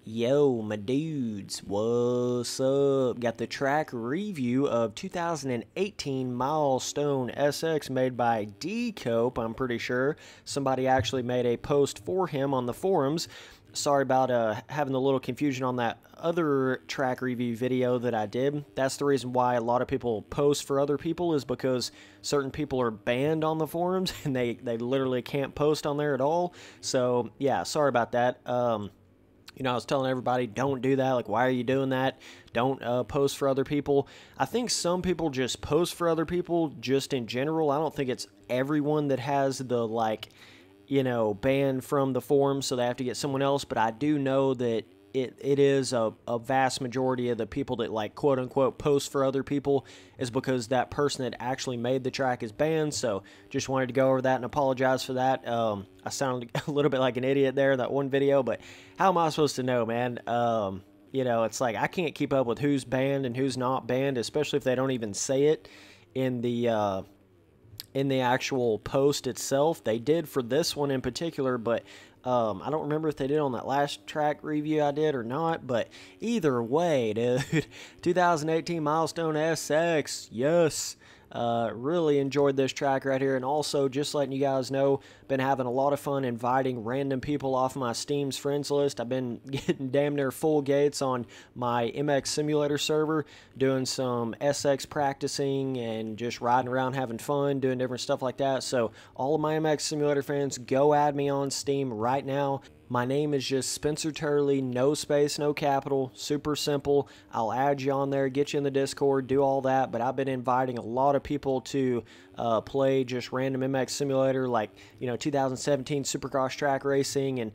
Yo, my dudes, what's up? Got the track review of 2018 Milestone SX made by D-Cope, I'm pretty sure. Somebody actually made a post for him on the forums. Sorry about having a little confusion on that other track review video that I did. That's the reason why a lot of people post for other people, is because certain people are banned on the forums and they literally can't post on there at all. So, yeah, sorry about that. You know, I was telling everybody, don't do that. Like, why are you doing that? Don't post for other people. I think some people just post for other people just in general. I don't think it's everyone that has the, like, you know, ban from the forum, so they have to get someone else. But I do know that it is a vast majority of the people that, like, quote-unquote post for other people is because that person that actually made the track is banned. So just wanted to go over that and apologize for that. I sounded a little bit like an idiot there in that one video, but how am I supposed to know, man? You know, it's like I can't keep up with who's banned and who's not banned, especially if they don't even say it in the actual post itself. They did for this one in particular, but I don't remember if they did on that last track review I did or not. But either way, dude, 2018 Milestone SX, yes. Really enjoyed this track right here. And also, just letting you guys know, been having a lot of fun inviting random people off my Steam's friends list. I've been getting damn near full gates on my MX Simulator server, doing some SX practicing and just riding around having fun, doing different stuff like that. So all of my MX Simulator fans, go add me on Steam right now. My name is just Spencer Turley, no space, no capital, super simple. I'll add you on there, get you in the Discord, do all that. But I've been inviting a lot of people to play just random MX Simulator, like, you know, 2017 Supercross track racing, and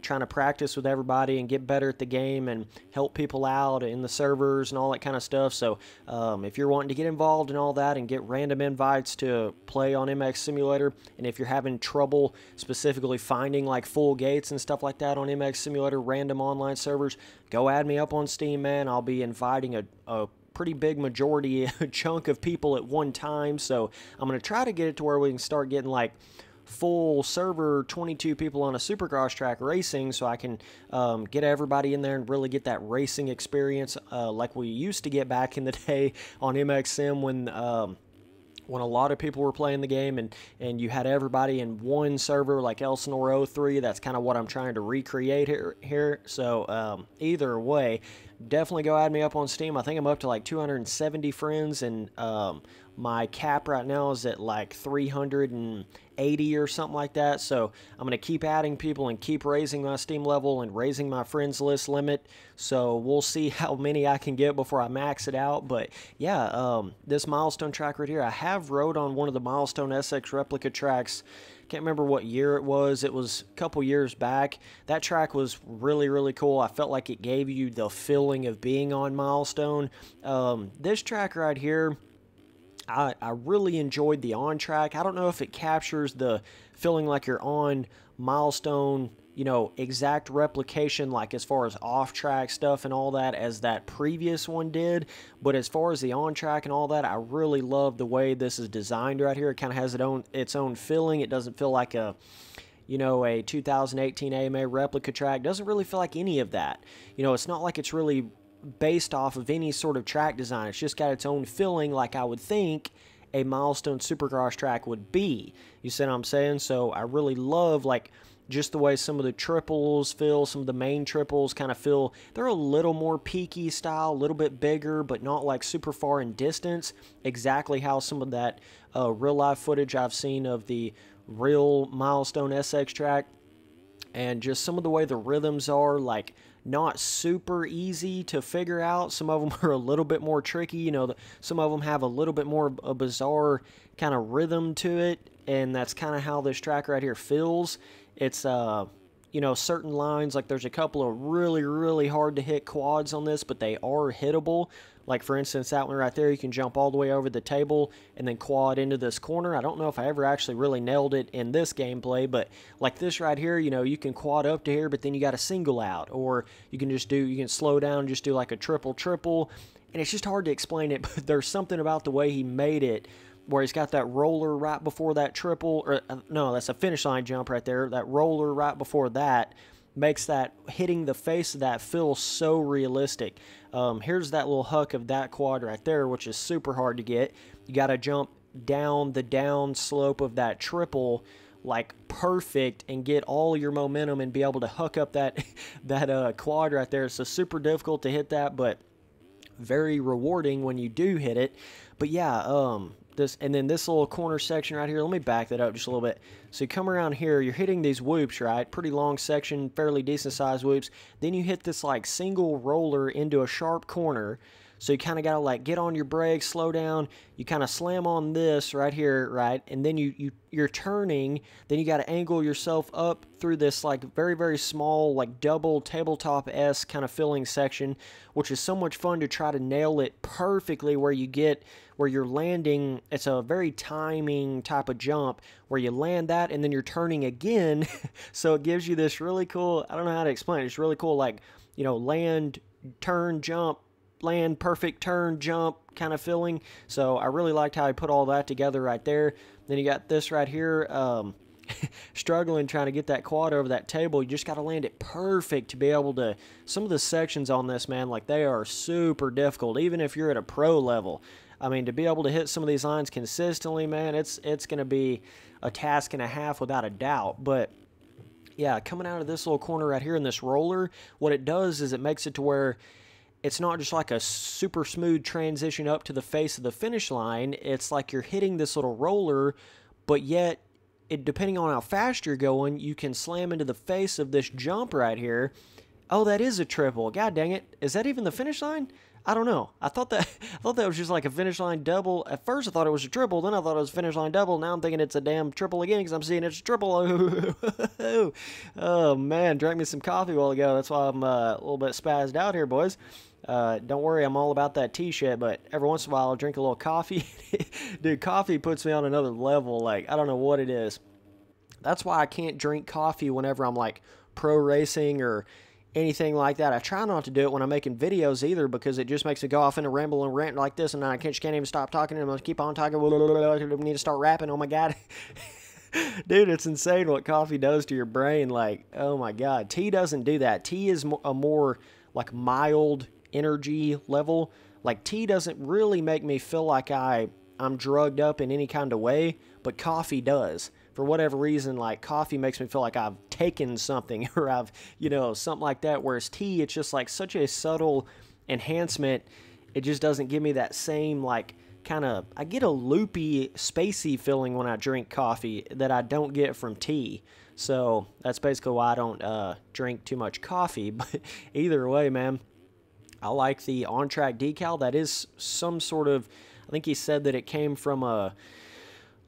trying to practice with everybody and get better at the game and help people out in the servers and all that kind of stuff. So if you're wanting to get involved in all that and get random invites to play on MX Simulator, and if you're having trouble specifically finding like full gates and stuff like that on MX Simulator, random online servers, go add me up on Steam, man. I'll be inviting a pretty big majority, a chunk of people at one time. So I'm going to try to get it to where we can start getting like full server 22 people on a Supercross track racing, so I can get everybody in there and really get that racing experience like we used to get back in the day on MX Sim when a lot of people were playing the game and you had everybody in one server like Elsinore 03. That's kind of what I'm trying to recreate here. So either way, definitely go add me up on Steam. I think I'm up to like 270 friends, and my cap right now is at like 380 or something like that. So I'm going to keep adding people and keep raising my Steam level and raising my friends list limit. So we'll see how many I can get before I max it out. But yeah, this Milestone track right here, I have rode on one of the Milestone SX replica tracks. Can't remember what year it was. It was a couple years back. That track was really, really cool. I felt like it gave you the feeling of being on Milestone. This track right here, I really enjoyed the on-track. I don't know if it captures the feeling like you're on Milestone, you know, exact replication, like as far as off-track stuff and all that, as that previous one did. But as far as the on-track and all that, I really love the way this is designed right here. It kind of has its own feeling. It doesn't feel like a, you know, a 2018 AMA replica track. It doesn't really feel like any of that. You know, it's not like it's really based off of any sort of track design. It's just got its own feeling, like I would think a Milestone Supercross track would be. You see what I'm saying? So I really love, like, just the way some of the triples feel, some of the main triples kind of feel, they're a little more peaky style, a little bit bigger, but not like super far in distance. Exactly how some of that real life footage I've seen of the real Milestone SX track, and just some of the way the rhythms are, like, not super easy to figure out. Some of them are a little bit more tricky. You know, some of them have a little bit more a bizarre kind of rhythm to it, and that's kind of how this track right here feels. It's you know, certain lines, like there's a couple of really, really hard to hit quads on this, but they are hittable. Like, for instance, that one right there, you can jump all the way over the table and then quad into this corner. I don't know if I ever actually really nailed it in this gameplay, but like this right here, you know, you can quad up to here, but then you got a single out, or you can just do, you can slow down and just do like a triple, and it's just hard to explain it, but there's something about the way he made it where he's got that roller right before that triple, or no, that's a finish line jump right there, that roller right before that, makes that hitting the face of that feel so realistic. Here's that little huck of that quad right there, which is super hard to get. You got to jump down the down slope of that triple like perfect and get all your momentum and be able to hook up that quad right there. So super difficult to hit that, but very rewarding when you do hit it. But yeah, this, and then this little corner section right here, let me back that up just a little bit. So you come around here, you're hitting these whoops, right? Pretty long section, fairly decent sized whoops. Then you hit this like single roller into a sharp corner. So you kind of got to like get on your brakes, slow down. You kind of slam on this right here, right? And then you're turning. Then you got to angle yourself up through this like very, very small like double tabletop-esque kind of filling section, which is so much fun to try to nail it perfectly where you're landing. It's a very timing type of jump where you land that and then you're turning again. So it gives you this really cool, I don't know how to explain it. It's really cool, like, you know, land, turn, jump, land, perfect turn, jump kind of feeling. So I really liked how I put all that together right there. Then you got this right here, struggling trying to get that quad over that table. You just got to land it perfect to be able to, some of the sections on this, man, like they are super difficult, even if you're at a pro level. I mean, to be able to hit some of these lines consistently, man, it's going to be a task and a half without a doubt. But yeah, coming out of this little corner right here in this roller, what it does is it makes it to where it's not just like a super smooth transition up to the face of the finish line. It's like you're hitting this little roller, but yet, depending on how fast you're going, you can slam into the face of this jump right here. Oh, that is a triple. God dang it. Is that even the finish line? I don't know. I thought that was just like a finish line double. At first I thought it was a triple, then I thought it was a finish line double. Now I'm thinking it's a damn triple again because I'm seeing it's a triple. Oh man, drank me some coffee a while ago. That's why I'm a little bit spazzed out here, boys. Don't worry, I'm all about that tea shit, but every once in a while I'll drink a little coffee. Dude, coffee puts me on another level. Like, I don't know what it is. That's why I can't drink coffee whenever I'm like pro racing or anything like that. I try not to do it when I'm making videos either because it just makes me go off in a ramble and rant like this, and I just can't even stop talking. I'm going to keep on talking. We need to start rapping. Oh my God. Dude, it's insane what coffee does to your brain. Like, oh my God. Tea doesn't do that. Tea is a more like mild energy level. Like, tea doesn't really make me feel like I'm drugged up in any kind of way, but coffee does. For whatever reason, like, coffee makes me feel like I've taken something or I've, you know, something like that. Whereas tea, it's just like such a subtle enhancement. It just doesn't give me that same, like, kind of, I get a loopy, spacey feeling when I drink coffee that I don't get from tea. So that's basically why I don't drink too much coffee. But either way, man, I like the on-track decal. That is some sort of, I think he said that it came from a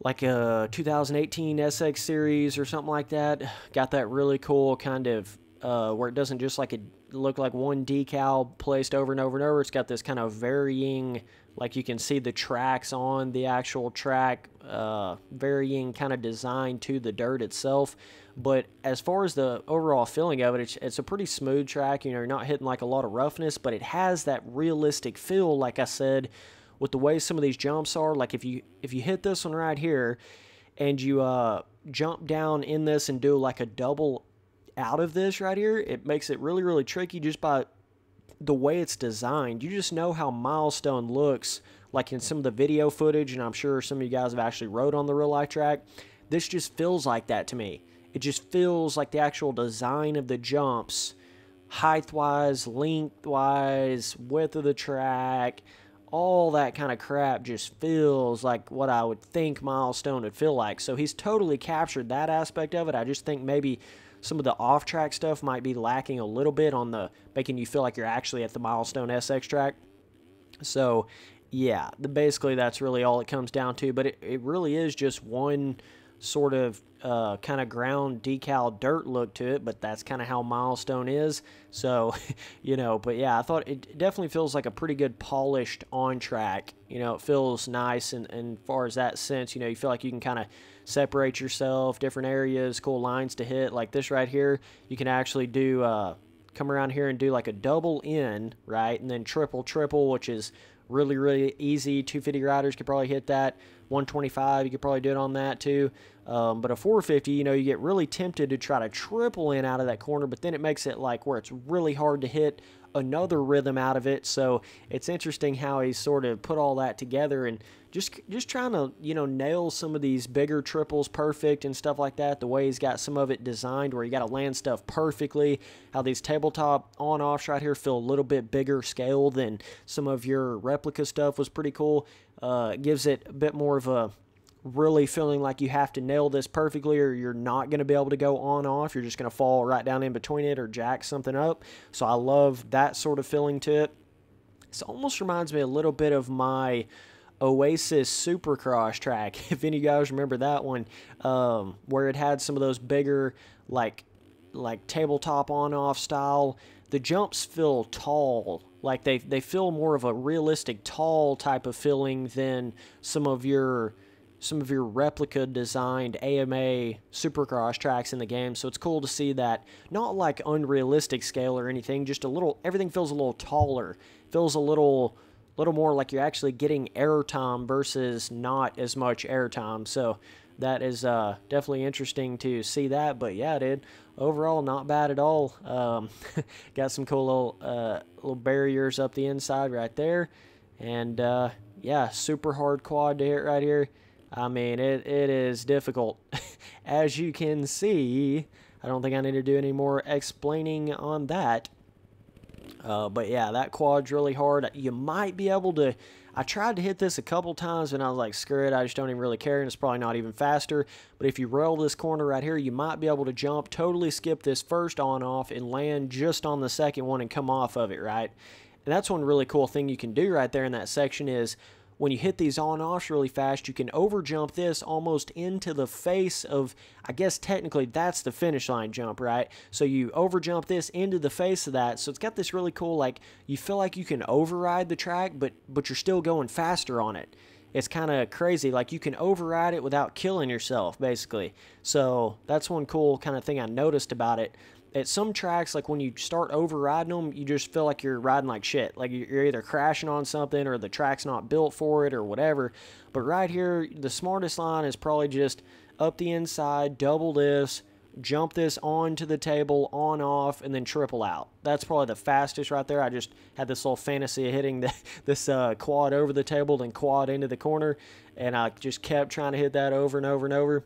2018 SX series or something like that. Got that really cool kind of, where it doesn't just like look like one decal placed over and over and over. It's got this kind of varying, like you can see the tracks on the actual track, varying kind of design to the dirt itself. But as far as the overall feeling of it, it's a pretty smooth track. You know, you're not hitting like a lot of roughness, but it has that realistic feel, like I said, with the way some of these jumps are. Like if you hit this one right here and you jump down in this and do like a double out of this right here, it makes it really, really tricky just by the way it's designed. You just know how Milestone looks like in some of the video footage, and I'm sure some of you guys have actually rode on the real life track. This just feels like that to me. It just feels like the actual design of the jumps, height-wise, length-wise, width of the track, all that kind of crap just feels like what I would think Milestone would feel like. So he's totally captured that aspect of it. I just think maybe some of the off-track stuff might be lacking a little bit on the making you feel like you're actually at the Milestone SX track. So, yeah, basically that's really all it comes down to. But it really is just one sort of kind of ground decal dirt look to it, but that's kind of how Milestone is. So, you know, but yeah, I thought it definitely feels like a pretty good polished on track. You know, it feels nice, and as far as that sense, you know, you feel like you can kind of separate yourself, different areas, cool lines to hit. Like this right here, you can actually do, come around here and do like a double in, right? And then triple, which is really, really easy. 250 riders could probably hit that. 125, you could probably do it on that too. But a 450, you know, you get really tempted to try to triple in out of that corner, but then it makes it like where it's really hard to hit another rhythm out of it. So it's interesting how he's sort of put all that together and just trying to, you know, nail some of these bigger triples perfect and stuff like that. The way he's got some of it designed where you got to land stuff perfectly. How these tabletop on-offs right here feel a little bit bigger scale than some of your replica stuff was pretty cool. It gives it a bit more of a really feeling like you have to nail this perfectly or you're not going to be able to go on off. You're just going to fall right down in between it or jack something up. So I love that sort of feeling to it. This almost reminds me a little bit of my Oasis Supercross track, if any of you guys remember that one, where it had some of those bigger like tabletop on-off style. The jumps feel tall, like they feel more of a realistic tall type of feeling than some of your replica designed AMA Supercross tracks in the game. So it's cool to see that, not like unrealistic scale or anything, just a little, everything feels a little taller, feels a little more like you're actually getting airtime versus not as much airtime. So that is definitely interesting to see that. But yeah, dude, overall not bad at all. Got some cool little barriers up the inside right there, and yeah, super hard quad to hit right here. I mean, it is difficult. As you can see, I don't think I need to do any more explaining on that. But yeah, that quad's really hard. You might be able to... I tried to hit this a couple times and I was like, screw it, I just don't even really care, and it's probably not even faster. But if you rail this corner right here, you might be able to jump, totally skip this first on-off, and land just on the second one and come off of it, right? And that's one really cool thing you can do right there in that section is... when you hit these on-offs really fast, you can overjump this almost into the face of, I guess technically that's the finish line jump, right? So you overjump this into the face of that. So it's got this really cool, like, you feel like you can override the track, but you're still going faster on it. It's kind of crazy. Like, you can override it without killing yourself, basically. So that's one cool kind of thing I noticed about it. At some tracks, like when you start overriding them, you just feel like you're riding like shit. Like you're either crashing on something or the track's not built for it or whatever. But right here, the smartest line is probably just up the inside, double this, jump this onto the table, on, off, and then triple out. That's probably the fastest right there. I just had this little fantasy of hitting this quad over the table, then quad into the corner, and I just kept trying to hit that over and over and over.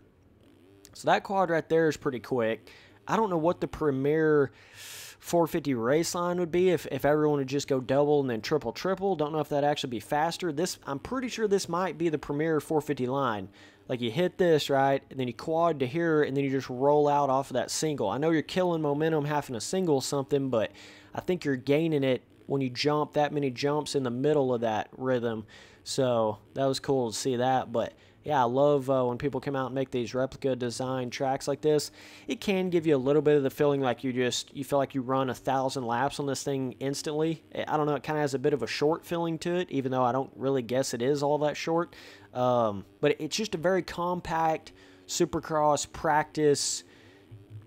So that quad right there is pretty quick. I don't know what the premier 450 race line would be if everyone would just go double and then triple. Don't know if that'd actually be faster. I'm pretty sure this might be the premier 450 line. Like you hit this, right, and then you quad to here, and then you just roll out off of that single. I know you're killing momentum having to single something, but I think you're gaining it when you jump that many jumps in the middle of that rhythm. So that was cool to see that, but... yeah, I love when people come out and make these replica design tracks like this. It can give you a little bit of the feeling like you feel like you run 1,000 laps on this thing instantly. I don't know, it kind of has a bit of a short feeling to it, even though I don't really guess it is all that short. But it's just a very compact Supercross practice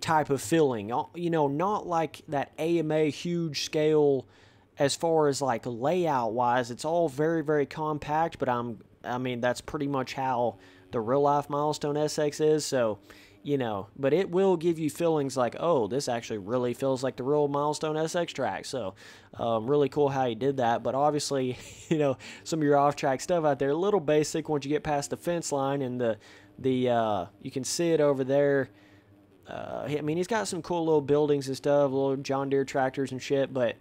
type of feeling. You know, not like that AMA huge scale as far as like layout wise. It's all very, very compact, but I mean, that's pretty much how the real-life Milestone SX is, so, you know, but it will give you feelings like, oh, this actually really feels like the real Milestone SX track, so really cool how he did that, but obviously, you know, some of your off-track stuff out there, a little basic once you get past the fence line, and you can see it over there. I mean, he's got some cool little buildings and stuff, little John Deere tractors and shit, but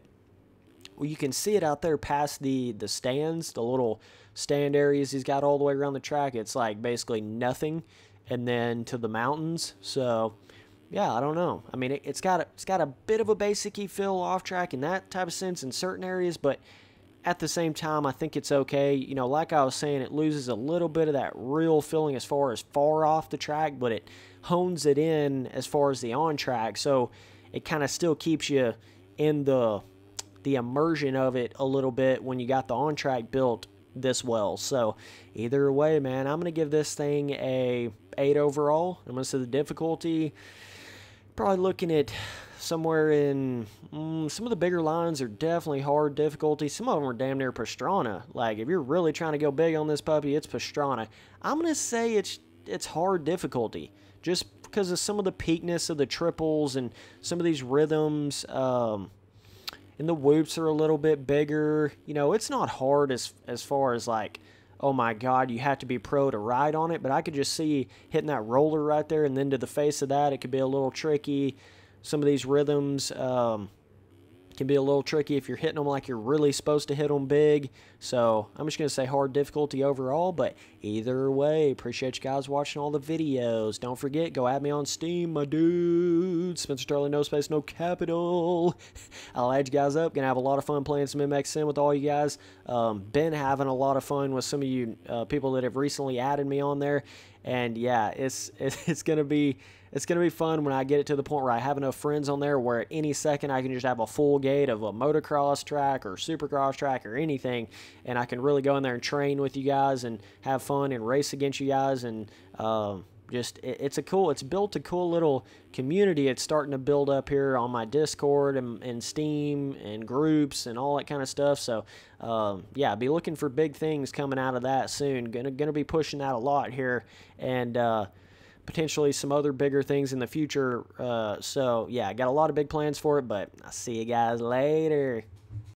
well, you can see it out there past the stands, the little stand areas he's got all the way around the track. It's like basically nothing, and then to the mountains. So yeah, I don't know. I mean, it's got a bit of a basic-y feel off track in that type of sense in certain areas, but at the same time, I think it's okay. You know, like I was saying, it loses a little bit of that real feeling as far off the track, but it hones it in as far as the on track. So it kind of still keeps you in the immersion of it a little bit when you got the on track built this well. So either way, man, I'm going to give this thing a 8 overall. I'm going to say the difficulty Probably looking at somewhere in some of the bigger lines are definitely hard difficulty. Some of them are damn near Pastrana. Like, if you're really trying to go big on this puppy, it's Pastrana. I'm going to say it's hard difficulty just because of some of the peakness of the triples and some of these rhythms. And the whoops are a little bit bigger. You know, it's not hard as far as like, oh my God, you have to be pro to ride on it. But I could just see hitting that roller right there, and then to the face of that, it could be a little tricky. Some of these rhythms can be a little tricky if you're hitting them like you're really supposed to hit them big. So I'm just going to say hard difficulty overall, but either way, appreciate you guys watching all the videos. Don't forget, go add me on Steam, my dude. Spencer Turley, no space, no capital. I'll add you guys up. Going to have a lot of fun playing some MXN with all you guys. Been having a lot of fun with some of you people that have recently added me on there. And yeah, it's going to be... It's going to be fun when I get it to the point where I have enough friends on there where at any second I can just have a full gate of a motocross track or supercross track or anything, and I can really go in there and train with you guys and have fun and race against you guys. And it's built a cool little community. It's starting to build up here on my Discord and Steam and groups and all that kind of stuff. So yeah, be looking for big things coming out of that soon. Gonna be pushing that a lot here, and potentially some other bigger things in the future. So yeah, I got a lot of big plans for it, but I'll see you guys later.